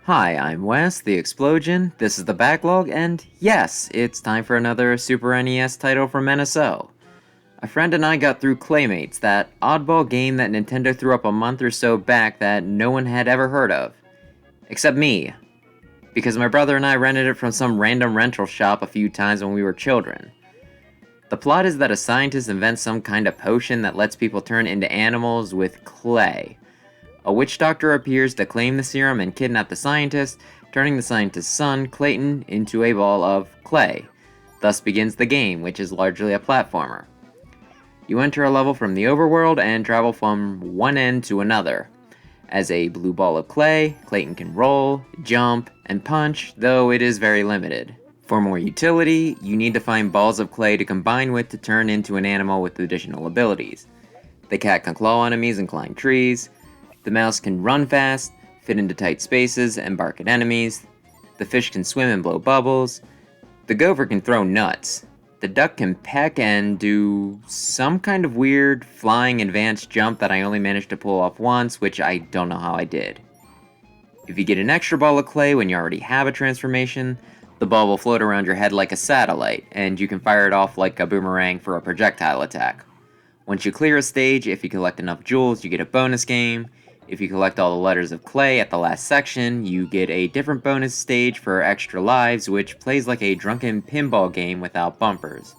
Hi, I'm Wes, the Explosion, this is the Backlog, and yes, it's time for another Super NES title from NSO. A friend and I got through Claymates, that oddball game that Nintendo threw up a month or so back that no one had ever heard of. Except me. Because my brother and I rented it from some random rental shop a few times when we were children. The plot is that a scientist invents some kind of potion that lets people turn into animals with clay. A witch doctor appears to claim the serum and kidnap the scientist, turning the scientist's son, Clayton, into a ball of clay. Thus begins the game, which is largely a platformer. You enter a level from the overworld and travel from one end to another. As a blue ball of clay, Clayton can roll, jump, and punch, though it is very limited. For more utility, you need to find balls of clay to combine with to turn into an animal with additional abilities. The cat can claw enemies and climb trees. The mouse can run fast, fit into tight spaces, and bark at enemies. The fish can swim and blow bubbles. The gopher can throw nuts. The duck can peck and do some kind of weird flying advanced jump that I only managed to pull off once, which I don't know how I did. If you get an extra ball of clay when you already have a transformation, the ball will float around your head like a satellite, and you can fire it off like a boomerang for a projectile attack. Once you clear a stage, if you collect enough jewels, you get a bonus game. If you collect all the letters of clay at the last section, you get a different bonus stage for extra lives, which plays like a drunken pinball game without bumpers.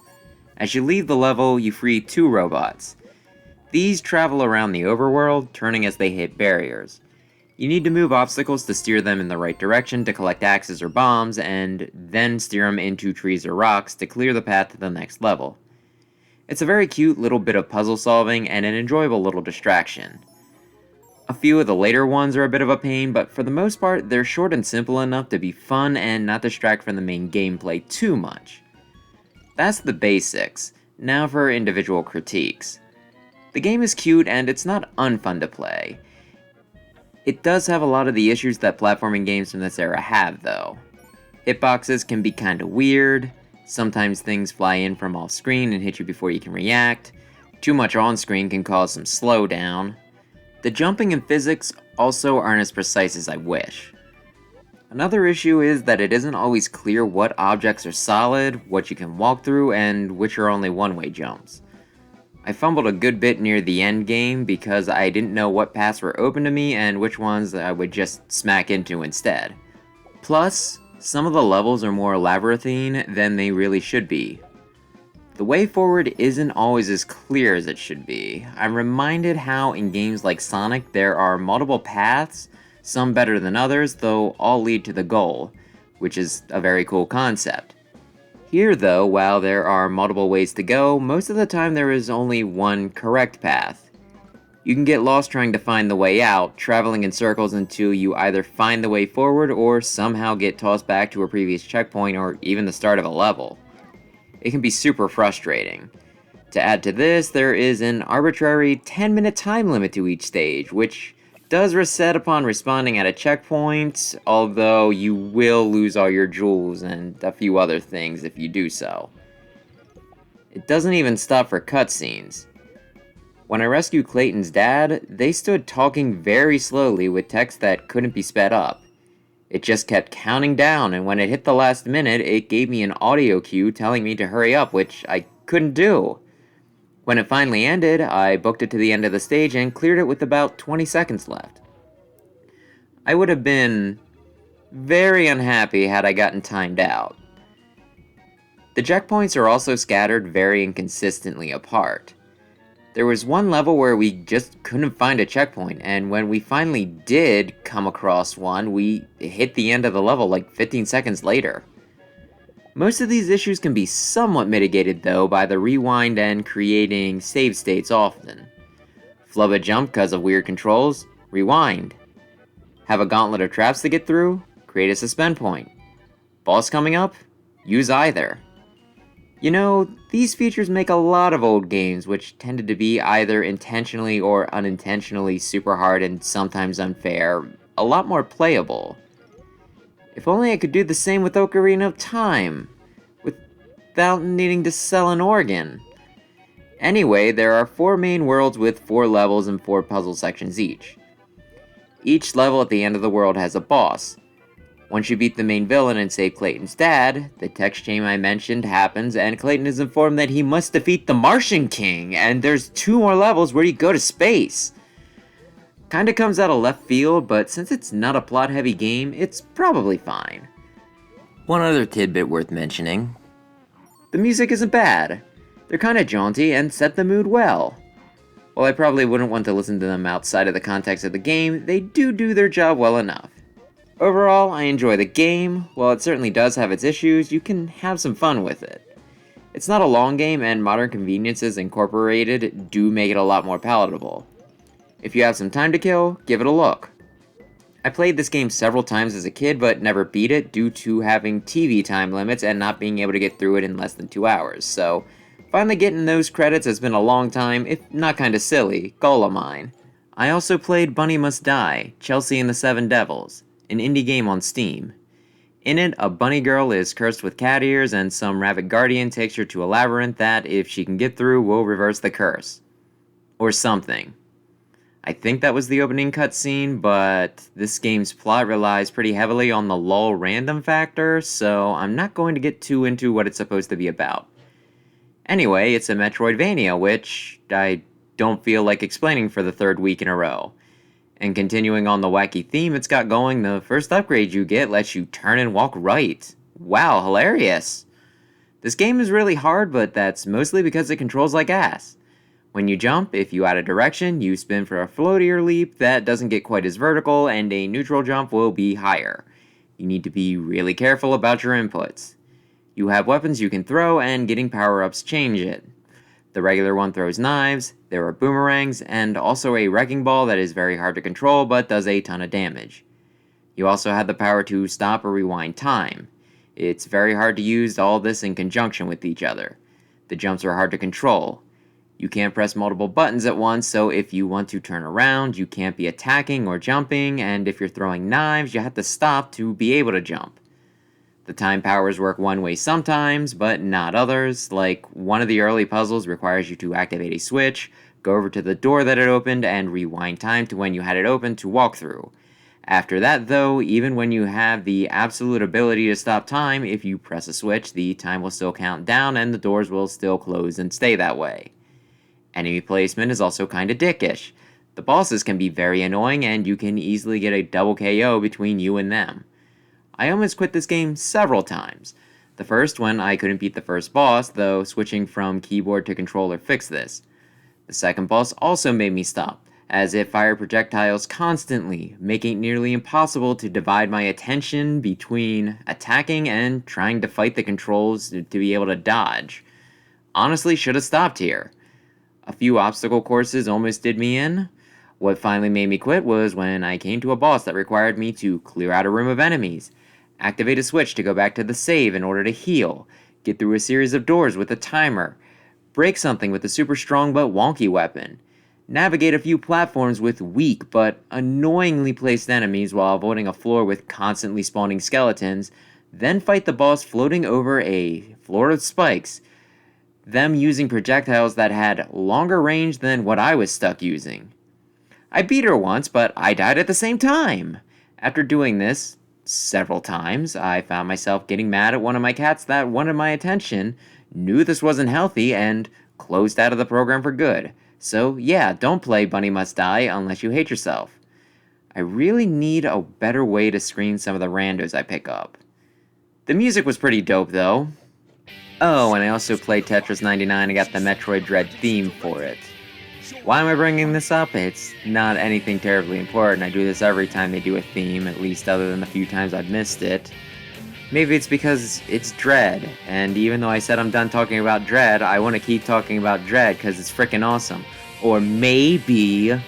As you leave the level, you free 2 robots. These travel around the overworld, turning as they hit barriers. You need to move obstacles to steer them in the right direction to collect axes or bombs, and then steer them into trees or rocks to clear the path to the next level. It's a very cute little bit of puzzle solving and an enjoyable little distraction. A few of the later ones are a bit of a pain, but for the most part, they're short and simple enough to be fun and not distract from the main gameplay too much. That's the basics. Now for individual critiques. The game is cute and it's not unfun to play. It does have a lot of the issues that platforming games from this era have, though. Hitboxes can be kinda weird, sometimes things fly in from off screen and hit you before you can react, too much on screen can cause some slowdown. The jumping and physics also aren't as precise as I wish. Another issue is that it isn't always clear what objects are solid, what you can walk through, and which are only one-way jumps. I fumbled a good bit near the end game because I didn't know what paths were open to me and which ones I would just smack into instead. Plus, some of the levels are more labyrinthine than they really should be. The way forward isn't always as clear as it should be. I'm reminded how in games like Sonic there are multiple paths, some better than others, though all lead to the goal, which is a very cool concept. Here though, while there are multiple ways to go, most of the time there is only one correct path. You can get lost trying to find the way out, traveling in circles until you either find the way forward or somehow get tossed back to a previous checkpoint or even the start of a level. It can be super frustrating. To add to this, there is an arbitrary 10-minute time limit to each stage, which does reset upon respawning at a checkpoint, although you will lose all your jewels and a few other things if you do so. It doesn't even stop for cutscenes. When I rescued Clayton's dad, they stood talking very slowly with text that couldn't be sped up. It just kept counting down, and when it hit the last minute, it gave me an audio cue telling me to hurry up, which I couldn't do. When it finally ended, I booked it to the end of the stage and cleared it with about 20 seconds left. I would have been very unhappy had I gotten timed out. The checkpoints are also scattered very inconsistently apart. There was one level where we just couldn't find a checkpoint, and when we finally did come across one, we hit the end of the level like 15 seconds later. Most of these issues can be somewhat mitigated though by the rewind and creating save states often. Flub a jump because of weird controls? Rewind. Have a gauntlet of traps to get through? Create a suspend point. Boss coming up? Use either. You know, these features make a lot of old games, which tended to be either intentionally or unintentionally super hard and sometimes unfair, a lot more playable. If only I could do the same with Ocarina of Time, without needing to sell an organ. Anyway, there are 4 main worlds with 4 levels and 4 puzzle sections each. Each level at the end of the world has a boss. Once you beat the main villain and save Clayton's dad, the text chain I mentioned happens and Clayton is informed that he must defeat the Martian King, and there's 2 more levels where you go to space. Kinda comes out of left field, but since it's not a plot-heavy game, it's probably fine. One other tidbit worth mentioning. The music isn't bad. They're kinda jaunty and set the mood well. While I probably wouldn't want to listen to them outside of the context of the game, they do their job well enough. Overall, I enjoy the game. While it certainly does have its issues, you can have some fun with it. It's not a long game, and modern conveniences incorporated do make it a lot more palatable. If you have some time to kill, give it a look. I played this game several times as a kid, but never beat it due to having TV time limits and not being able to get through it in less than 2 hours, so finally getting those credits has been a long time, if not kinda silly, goal of mine. I also played Bunny Must Die, Chelsea and the Seven Devils, an indie game on Steam. In it, a bunny girl is cursed with cat ears and some rabbit guardian takes her to a labyrinth that, if she can get through, will reverse the curse. Or something. I think that was the opening cutscene, but this game's plot relies pretty heavily on the lull random factor, so I'm not going to get too into what it's supposed to be about. Anyway, it's a Metroidvania, which I don't feel like explaining for the 3rd week in a row. And continuing on the wacky theme it's got going, the first upgrade you get lets you turn and walk right. Wow, hilarious! This game is really hard, but that's mostly because it controls like ass. When you jump, if you add a direction, you spin for a floatier leap that doesn't get quite as vertical, and a neutral jump will be higher. You need to be really careful about your inputs. You have weapons you can throw, and getting power-ups change it. The regular one throws knives, there are boomerangs, and also a wrecking ball that is very hard to control but does a ton of damage. You also have the power to stop or rewind time. It's very hard to use all this in conjunction with each other. The jumps are hard to control. You can't press multiple buttons at once, so if you want to turn around, you can't be attacking or jumping, and if you're throwing knives, you have to stop to be able to jump. The time powers work one way sometimes, but not others, like one of the early puzzles requires you to activate a switch, go over to the door that it opened, and rewind time to when you had it open to walk through. After that though, even when you have the absolute ability to stop time, if you press a switch, the time will still count down and the doors will still close and stay that way. Enemy placement is also kinda dickish. The bosses can be very annoying and you can easily get a double KO between you and them. I almost quit this game several times. The first when I couldn't beat the first boss, though switching from keyboard to controller fixed this. The second boss also made me stop, as it fired projectiles constantly, making it nearly impossible to divide my attention between attacking and trying to fight the controls to be able to dodge. Honestly, should have stopped here. A few obstacle courses almost did me in. What finally made me quit was when I came to a boss that required me to clear out a room of enemies, activate a switch to go back to the save in order to heal, get through a series of doors with a timer, break something with a super strong but wonky weapon, navigate a few platforms with weak but annoyingly placed enemies while avoiding a floor with constantly spawning skeletons, then fight the boss floating over a floor of spikes, them using projectiles that had longer range than what I was stuck using. I beat her once, but I died at the same time. After doing this several times, I found myself getting mad at one of my cats that wanted my attention, knew this wasn't healthy, and closed out of the program for good. So yeah, don't play Bunny Must Die unless you hate yourself. I really need a better way to screen some of the randos I pick up. The music was pretty dope though. Oh, and I also played Tetris 99 and got the Metroid Dread theme for it. Why am I bringing this up? It's not anything terribly important. I do this every time they do a theme, at least other than the few times I've missed it. Maybe it's because it's Dread, and even though I said I'm done talking about Dread, I want to keep talking about Dread because it's freaking awesome. Or maybe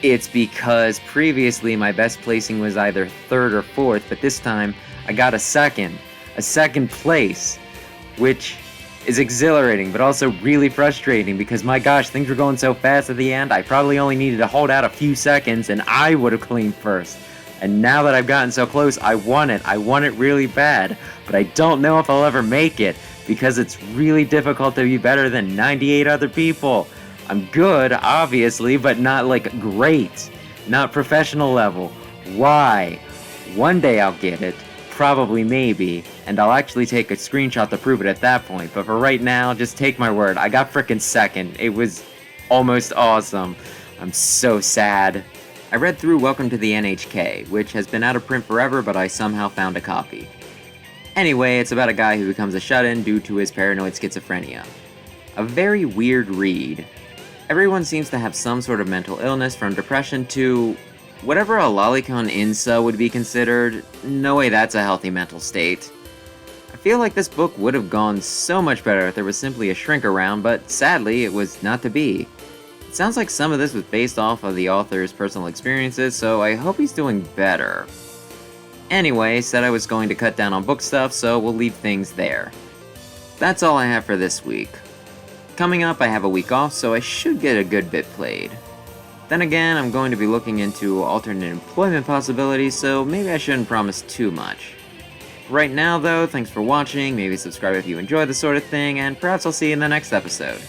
it's because previously my best placing was either 3rd or 4th, but this time I got a second place, which is exhilarating, but also really frustrating because my gosh, things were going so fast at the end, I probably only needed to hold out a few seconds and I would have cleaned first. And now that I've gotten so close, I want it really bad, but I don't know if I'll ever make it because it's really difficult to be better than 98 other people. I'm good, obviously, but not like great, not professional level. Why? One day I'll get it, probably maybe, and I'll actually take a screenshot to prove it at that point, but for right now, just take my word, I got frickin' second. It was almost awesome. I'm so sad. I read through Welcome to the NHK, which has been out of print forever, but I somehow found a copy. Anyway, it's about a guy who becomes a shut-in due to his paranoid schizophrenia. A very weird read. Everyone seems to have some sort of mental illness, from depression to whatever a lolicon incel would be considered. No way that's a healthy mental state. I feel like this book would have gone so much better if there was simply a shrink around, but sadly it was not to be. It sounds like some of this was based off of the author's personal experiences, so I hope he's doing better. Anyway, said I was going to cut down on book stuff, so we'll leave things there. That's all I have for this week. Coming up, I have a week off, so I should get a good bit played. Then again, I'm going to be looking into alternate employment possibilities, so maybe I shouldn't promise too much. Right now though, thanks for watching, maybe subscribe if you enjoy this sort of thing, and perhaps I'll see you in the next episode.